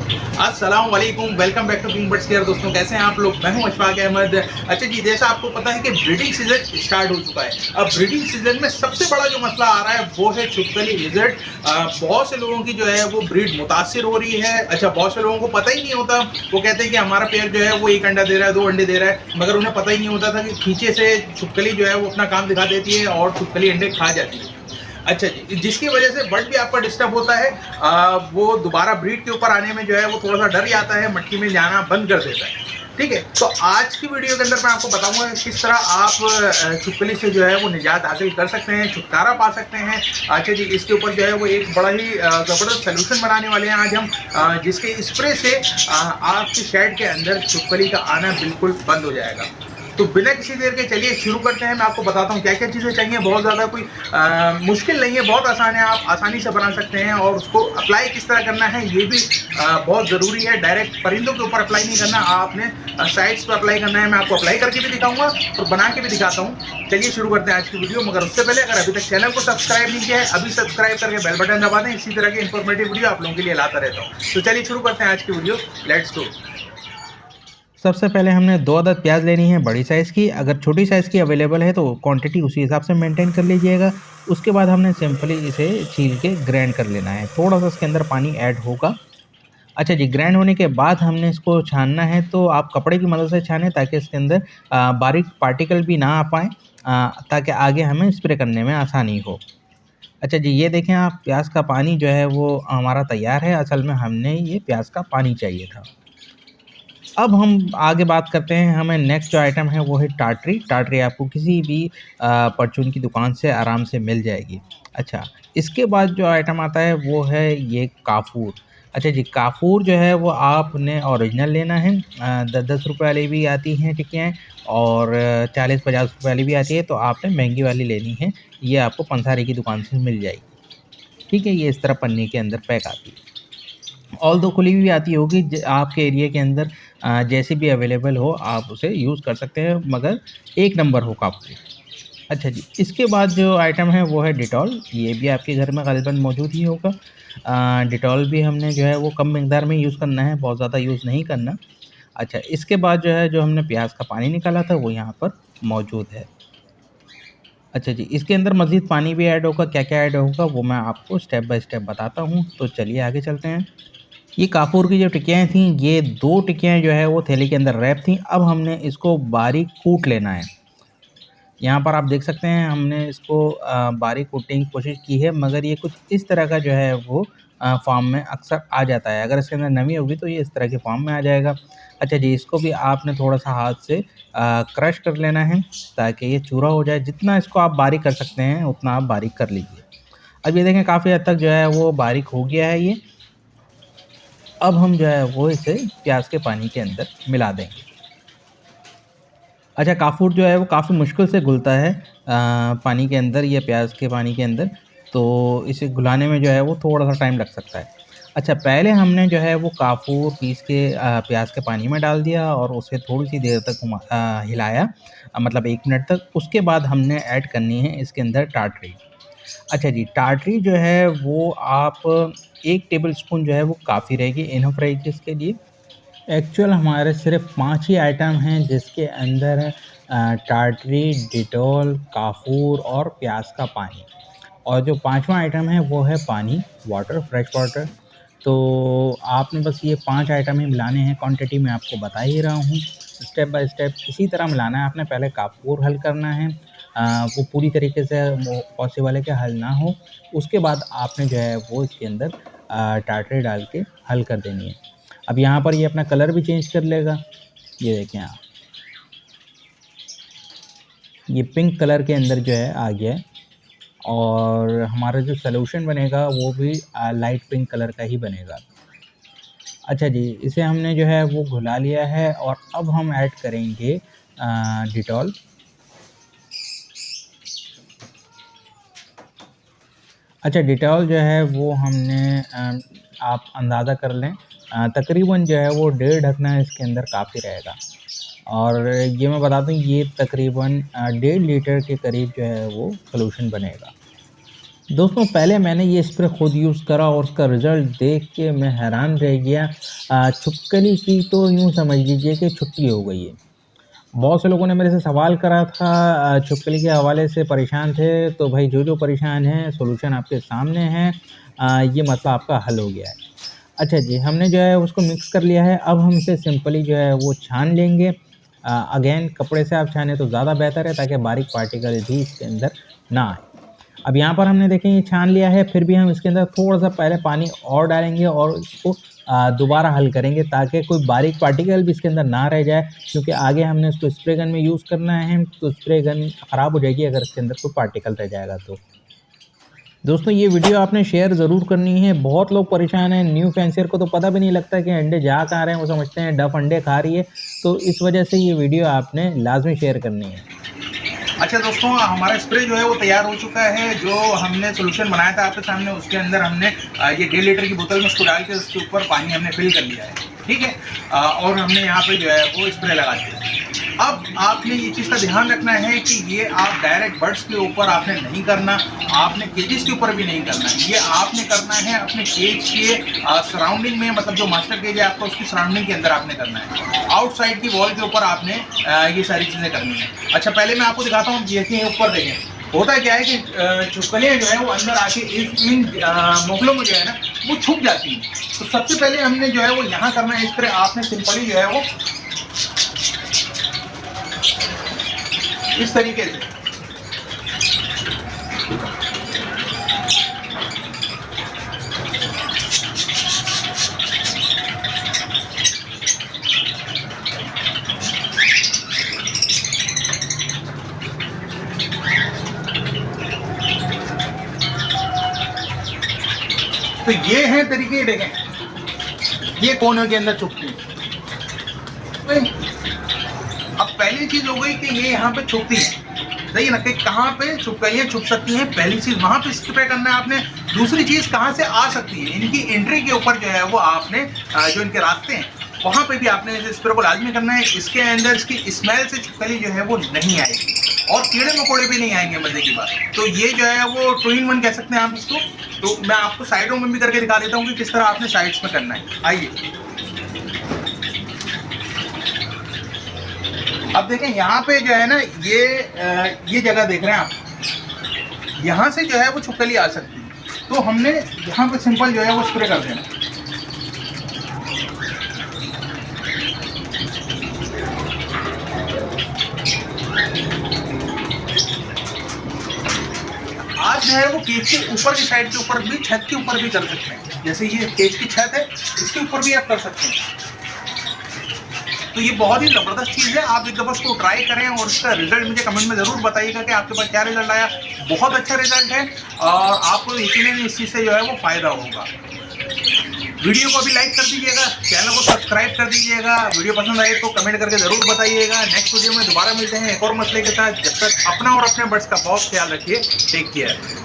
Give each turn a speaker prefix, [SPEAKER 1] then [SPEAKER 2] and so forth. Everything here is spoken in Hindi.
[SPEAKER 1] अस्सलाम वालेकुम, welcome back to King Birds Care. दोस्तों कैसे हैं आप लोग? मैं हूं अशफाक अहमद। अच्छा जी, जैसा आपको पता है कि ब्रीडिंग सीजन स्टार्ट हो चुका है। अब ब्रीडिंग सीजन में सबसे बड़ा जो मसला आ रहा है वो है छिपकली लिजर्ड। बहुत से लोगों की जो है वो ब्रीड मुतासिर हो रही है। अच्छा, बहुत से लोगों को पता ही नहीं होता। वो कहते हैं कि हमारा पेयर जो है वो एक अंडा दे रहा है, 2 अंडे दे रहा है, मगर उन्हें पता ही नहीं होता था कि पीछे से छिपकली जो है वो अपना काम दिखा देती है और छिपकली अंडे खा जाती है। अच्छा जी, जिसकी वजह से बर्ड भी आपका डिस्टर्ब होता है। वो दोबारा ब्रीड के ऊपर आने में जो है वो थोड़ा सा डर जाता है, मटकी में जाना बंद कर देता है। ठीक है, तो आज की वीडियो के अंदर मैं आपको बताऊंगा किस तरह आप छिपकली से जो है वो निजात हासिल कर सकते हैं, छुटकारा पा सकते हैं। अच्छा जी, इसके ऊपर जो है वो एक बड़ा ही ज़बरदस्त सोल्यूशन बनाने वाले हैं आज हम, जिसके स्प्रे से आपकी शेड के अंदर छिपकली का आना बिल्कुल बंद हो जाएगा। तो बिना किसी देर के चलिए शुरू करते हैं। मैं आपको बताता हूँ क्या क्या चीज़ें चाहिए। बहुत ज़्यादा कोई मुश्किल नहीं है, बहुत आसान है, आप आसानी से बना सकते हैं। और उसको अप्लाई किस तरह करना है ये भी बहुत ज़रूरी है। डायरेक्ट परिंदों के ऊपर अप्लाई नहीं करना, आपने साइड्स पर अप्लाई करना है। मैं आपको अप्लाई करके भी दिखाऊंगा और बना के भी दिखाता हूँ। चलिए शुरू करते हैं आज की वीडियो। मगर उससे पहले अगर अभी तक चैनल को सब्सक्राइब नहीं किया है, अभी सब्सक्राइब करके बेल बटन दबा दें। इसी तरह की इंफॉर्मेटिव वीडियो आप लोगों के लिए लाता रहता हूँ। तो चलिए शुरू करते हैं आज की वीडियो। Let's go.
[SPEAKER 2] सबसे पहले हमने 2 अदद प्याज लेनी है बड़ी साइज़ की। अगर छोटी साइज़ की अवेलेबल है तो क्वांटिटी उसी हिसाब से मेंटेन कर लीजिएगा। उसके बाद हमने सिंपली इसे छील के ग्राइंड कर लेना है। थोड़ा-सा इसके अंदर पानी ऐड होगा। अच्छा जी, ग्राइंड होने के बाद हमने इसको छानना है, तो आप कपड़े की मदद से छानें ताकि इसके अंदर बारीक पार्टिकल भी ना आ पाएँ, ताकि आगे हमें स्प्रे करने में आसानी हो। अच्छा जी, ये देखें आप, प्याज का पानी जो है वो हमारा तैयार है। असल में हमने ये प्याज का पानी चाहिए था। अब हम आगे बात करते हैं। हमें नेक्स्ट जो आइटम है वो है टाटरी। टाटरी आपको किसी भी परचून की दुकान से आराम से मिल जाएगी। अच्छा, इसके बाद जो आइटम आता है वो है ये काफ़ूर। अच्छा जी, काफ़ूर जो है वो आपने ओरिजिनल लेना है। 10-10 रुपए वाली भी आती हैं टिक्कियाँ, और 40-50 रुपए वाली भी आती है, तो आपने महंगी वाली लेनी है। ये आपको पंसारी की दुकान से मिल जाएगी। ठीक है, ये इस तरह पन्नी के अंदर पैक आती है। ऑल दो खुली हुई आती होगी, आपके एरिया के अंदर जैसे भी अवेलेबल हो आप उसे यूज़ कर सकते हैं, मगर एक नंबर हो काफ़ी। अच्छा जी, इसके बाद जो आइटम है वो है डिटॉल। ये भी आपके घर में ग़ालिबन मौजूद ही होगा। डिटॉल भी हमने जो है वो कम मिकदार में यूज़ करना है, बहुत ज़्यादा यूज़ नहीं करना। अच्छा, इसके बाद जो है जो हमने प्याज का पानी निकाला था वो यहाँ पर मौजूद है। अच्छा जी, इसके अंदर मज़ीद पानी भी ऐड होगा। क्या-क्या ऐड होगा वो मैं आपको स्टेप बाय स्टेप बताता हूँ। तो चलिए आगे चलते हैं। ये काफ़ूर की जो टिक्कियाँ थीं, ये 2 टिक्कियाँ जो है वो थैली के अंदर रैप थीं। अब हमने इसको बारीक कूट लेना है। यहाँ पर आप देख सकते हैं हमने इसको बारीक कूटने की कोशिश की है, मगर ये कुछ इस तरह का जो है वो फ़ॉर्म में अक्सर आ जाता है। अगर इसके अंदर नमी होगी तो ये इस तरह के फ़ॉर्म में आ जाएगा। अच्छा जी, इसको भी आपने थोड़ा-सा हाथ से क्रश कर लेना है ताकि ये चूरा हो जाए। जितना इसको आप बारीक कर सकते हैं उतना आप बारीक कर लीजिए। अब ये देखें काफ़ी हद तक जो है वो बारीक हो गया है ये। अब हम जो है वो इसे प्याज के पानी के अंदर मिला देंगे। अच्छा, काफ़ूर जो है वो काफ़ी मुश्किल से घुलता है पानी के अंदर या प्याज के पानी के अंदर, तो इसे घुलाने में जो है वो थोड़ा-सा टाइम लग सकता है। अच्छा, पहले हमने जो है वो काफ़ूर पीस के प्याज के पानी में डाल दिया और उसे थोड़ी-सी देर तक हिलाया, मतलब 1 मिनट तक। उसके बाद हमने ऐड करनी है इसके अंदर टाटरी। अच्छा जी, टाटरी जो है वो आप 1 टेबलस्पून जो है वो काफ़ी रहेगी, इनफ रहेगी इसके लिए। एक्चुअल हमारे सिर्फ 5 ही आइटम हैं जिसके अंदर टाटरी, डिटॉल, काफ़ूर और प्याज का पानी। और जो 5वां आइटम है वो है पानी, वाटर, फ्रेश वाटर। तो आपने बस ये 5 आइटम ही मिलाने हैं, क्वांटिटी मैं आपको बता ही रहा हूँ। स्टेप बाय स्टेप इसी तरह मिलाना है आपने। पहले काफ़ूर हल करना है, वो पूरी तरीके से वो पॉसिबल है कि हल ना हो। उसके बाद आपने जो है वो इसके अंदर टाटरी डाल के हल कर देनी है। अब यहाँ पर ये अपना कलर भी चेंज कर लेगा। ये देखें आप, ये पिंक कलर के अंदर जो है आ गया है, और हमारा जो सॉल्यूशन बनेगा वो भी लाइट पिंक कलर का ही बनेगा। अच्छा जी, इसे हमने जो है वो घुला लिया है और अब हम ऐड करेंगे डिटॉल। अच्छा, डिटॉल जो है वो हमने आप अंदाज़ा कर लें, तकरीबन जो है वो 1.5 ढकना इसके अंदर काफ़ी रहेगा। और ये मैं बता दूँ, ये तकरीबन 1.5 लीटर के करीब जो है वो सॉल्यूशन बनेगा। दोस्तों पहले मैंने ये स्प्रे खुद यूज़ करा और उसका रिज़ल्ट देख के मैं हैरान रह गया। छिपकली की तो यूँ समझ लीजिए कि छुट्टी हो गई है। बहुत से लोगों ने मेरे से सवाल करा था, छिपकली के हवाले से परेशान थे, तो भाई जो परेशान हैं सॉल्यूशन आपके सामने है। ये मसला आपका हल हो गया है। अच्छा जी, हमने जो है उसको मिक्स कर लिया है, अब हम इसे सिंपली जो है वो छान लेंगे। अगेन कपड़े से आप छानें तो ज़्यादा बेहतर है ताकि बारीक पार्टिकल भी इसके अंदर ना आए। अब यहाँ पर हमने देखें ये छान लिया है, फिर भी हम इसके अंदर थोड़ा-सा पहले पानी और डालेंगे और इसको दोबारा हल करेंगे ताकि कोई बारीक पार्टिकल भी इसके अंदर ना रह जाए, क्योंकि आगे हमने इसको स्प्रे गन में यूज़ करना है, तो स्प्रे गन ख़राब हो जाएगी अगर इसके अंदर कोई पार्टिकल रह जाएगा तो। दोस्तों ये वीडियो आपने शेयर ज़रूर करनी है, बहुत लोग परेशान हैं, न्यू फैंसियर को तो पता भी नहीं लगता कि अंडे जा कहाँ रहे हैं, वो समझते हैं डक अंडे खा रही है, तो इस वजह से ये वीडियो आपने लाज़मी शेयर करनी है।
[SPEAKER 1] अच्छा दोस्तों, हमारा स्प्रे जो है वो तैयार हो चुका है। जो हमने सोल्यूशन बनाया था आपके सामने, उसके अंदर हमने ये 1.5 लीटर की बोतल में उसको डाल के उसके ऊपर पानी हमने फिल कर लिया है, ठीक है। और हमने यहाँ पे जो है वो स्प्रे लगा दिया। अब आपने ये चीज़ का ध्यान रखना है कि ये आप डायरेक्ट बर्ड्स के ऊपर आपने नहीं करना, आपने केजेस के ऊपर भी नहीं करना। ये आपने करना है अपने केज के सराउंडिंग में, मतलब जो मास्टर केज है आपका उसकी सराउंडिंग के अंदर आपने करना है। आउटसाइड की वॉल के ऊपर आपने ये सारी चीज़ें करनी है। अच्छा पहले मैं आपको दिखाता हूँ, देखिए ऊपर देखें, होता क्या है कि छिपकलियाँ जो है वो अंदर आके इन मोगलों में जो है ना वो छुप जाती हैं। तो सबसे पहले हमने जो है वो यहाँ करना है स्प्रे। आपने सिंपली जो है वो इस तरीके से तो ये है तरीके, देखें ये कोनों के अंदर छुपती है। अब पहली चीज हो गई कि ये यहाँ पे छुपती है, सही है ना, कि कहाँ पे छिपकलियाँ छुप सकती हैं, पहली चीज वहां पे स्प्रे करना है आपने। दूसरी चीज कहाँ से आ सकती है, इनकी एंट्री के ऊपर जो है वो आपने जो इनके रास्ते हैं वहां पे भी आपने इस स्प्रे को लाजमी करना है। इसके अंदर इसकी स्मेल से छिपकली जो है वो नहीं आएगी और कीड़े मकोड़े भी नहीं आएंगे, मजे की बात। तो ये जो है वो 2 in 1 कह सकते हैं आप इसको। तो मैं आपको साइडों में भी करके दिखा देता हूँ कि किस तरह आपने साइड्स में करना है। आइए अब देखें यहाँ पे जो है ना ये जगह देख रहे हैं आप, यहाँ से जो है वो छिपकली आ सकती है। तो हमने यहाँ पे सिंपल जो है वो स्प्रे कर देना। आप जो है वो केज के ऊपर की साइड के ऊपर भी, छत के ऊपर भी कर सकते हैं। जैसे ये केज की छत है, इसके ऊपर भी आप कर सकते हैं। तो ये बहुत ही ज़बरदस्त चीज़ है, आप एक दफ़ा इसको ट्राई करें और इसका रिजल्ट मुझे कमेंट में ज़रूर बताइएगा कि आपके पास क्या रिजल्ट आया। बहुत अच्छा रिजल्ट है और आपको यकीनन इस चीज़ से जो है वो फ़ायदा होगा। वीडियो को भी लाइक कर दीजिएगा, चैनल को सब्सक्राइब कर दीजिएगा। वीडियो पसंद आए तो कमेंट करके ज़रूर बताइएगा। नेक्स्ट वीडियो में दोबारा मिलते हैं एक और मसले के साथ। जब तक अपना और अपने बर्ड्स का बहुत ख्याल रखिए। Take care.